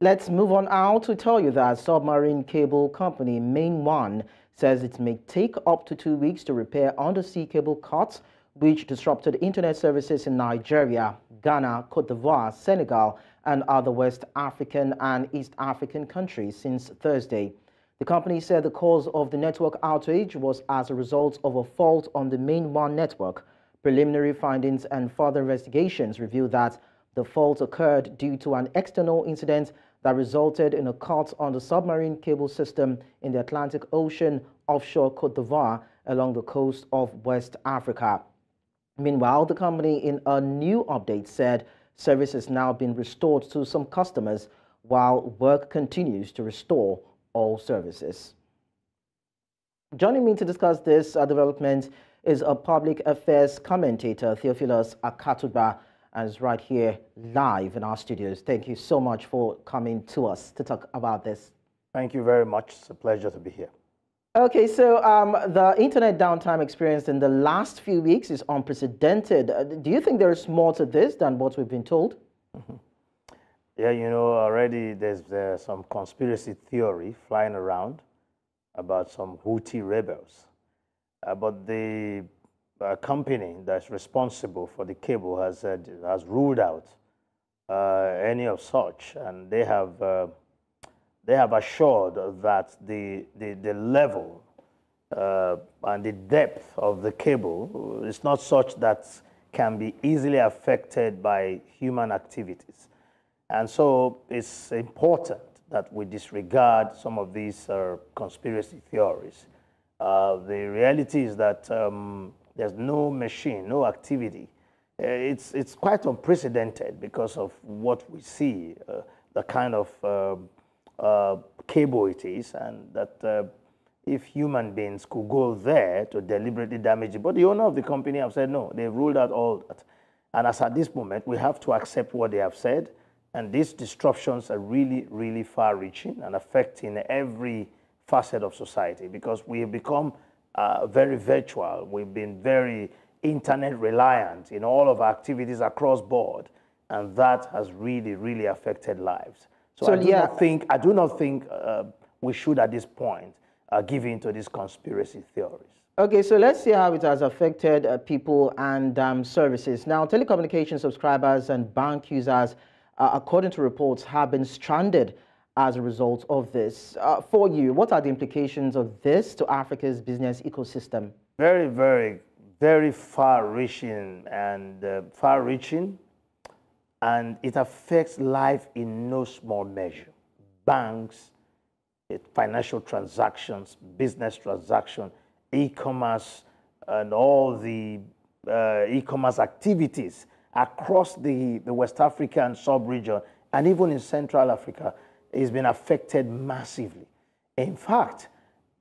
Let's move on now to tell you that submarine cable company MainOne says it may take up to 2 weeks to repair undersea cable cuts which disrupted internet services in Nigeria, Ghana, Cote d'Ivoire, Senegal, and other West African and East African countries since Thursday. The company said the cause of the network outage was as a result of a fault on the MainOne network. Preliminary findings and further investigations reveal that the fault occurred due to an external incident that resulted in a cut on the submarine cable system in the Atlantic Ocean offshore Cote d'Ivoire along the coast of West Africa. Meanwhile, the company in a new update said service has now been restored to some customers while work continues to restore all services. Joining me to discuss this development is a public affairs commentator, Theophilus Akatuba, and is right here live in our studios. Thank you so much for coming to us to talk about this. Thank you very much. It's a pleasure to be here. Okay, so the internet downtime experienced in the last few weeks is unprecedented. Do you think there is more to this than what we've been told? Yeah, you know, already there's some conspiracy theory flying around about some Houthi rebels. But the company that's responsible for the cable has ruled out any of such, and they have assured that the level and the depth of the cable is not such that can be easily affected by human activities. And so it's important that we disregard some of these conspiracy theories. The reality is that there's no machine, no activity. It's quite unprecedented because of what we see, the kind of cable it is, and that if human beings could go there to deliberately damage it. But the owner of the company have said no, they've ruled out all that. And as at this moment, we have to accept what they have said. And these disruptions are really, really far-reaching and affecting every facet of society because we have become very virtual. We've been very internet reliant in all of our activities across board, and that has really, really affected lives. So I do not think we should at this point give in to these conspiracy theories. Okay, so let's see how it has affected people and services. Now, telecommunication subscribers and bank users, according to reports, have been stranded as a result of this. For you, what are the implications of this to Africa's business ecosystem? Very, very, very far-reaching, and it affects life in no small measure. Banks, financial transactions, business transactions, e-commerce, and all the e-commerce activities across the West African sub-region and even in Central Africa has been affected massively. In fact,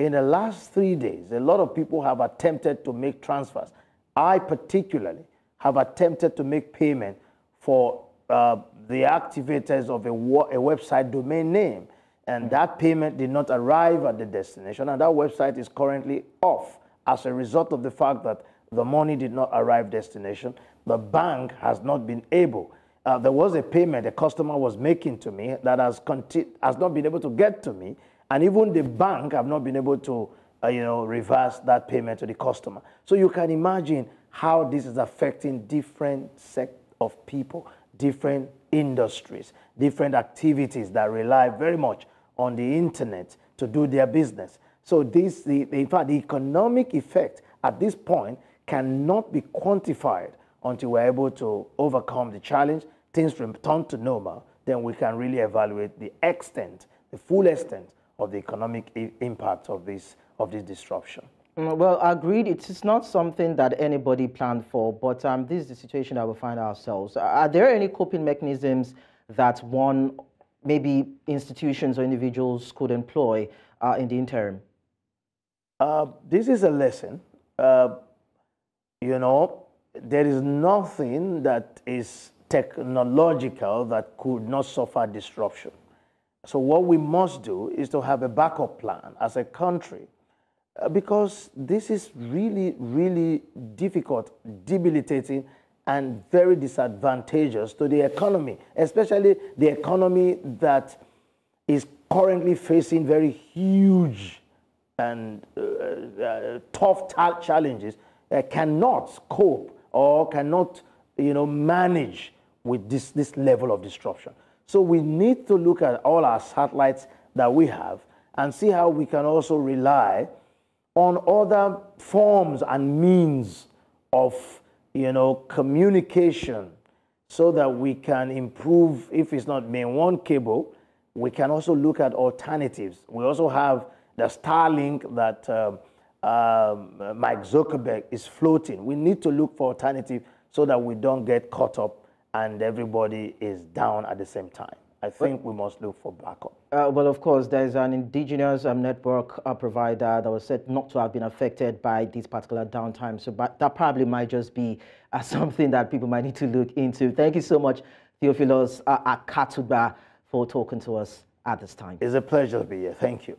in the last 3 days, a lot of people have attempted to make transfers. I particularly have attempted to make payment for the activators of a website domain name, and that payment did not arrive at the destination, and that website is currently off as a result of the fact that the money did not arrive destination. The bank has not been able. There was a payment a customer was making to me that has not been able to get to me, and even the bank have not been able to, reverse that payment to the customer. So you can imagine how this is affecting different sets of people, different industries, different activities that rely very much on the internet to do their business. So in fact, the economic effect at this point cannot be quantified until we're able to overcome the challenge, things return to normal, then we can really evaluate the extent, the full extent of the economic impact of this disruption. Well, agreed. It is not something that anybody planned for, but this is the situation that we find ourselves. Are there any coping mechanisms that maybe institutions or individuals could employ in the interim? This is a lesson. There is nothing that is technological that could not suffer disruption. So what we must do is to have a backup plan as a country, because this is really, really difficult, debilitating, and very disadvantageous to the economy, especially the economy that is currently facing very huge and tough challenges, cannot cope or cannot, manage with this level of disruption. So we need to look at all our satellites that we have and see how we can also rely on other forms and means of, communication, so that we can improve. If it's not MainOne cable, we can also look at alternatives. We also have the Starlink that Mike Zuckerberg is floating. We need to look for alternatives so that we don't get caught up and everybody is down at the same time. I think we must look for backup. Well, of course, there's an indigenous network provider that was said not to have been affected by this particular downtime. So that probably might just be something that people might need to look into. Thank you so much, Theophilus Akatuba, for talking to us at this time. It's a pleasure to be here. Thank you.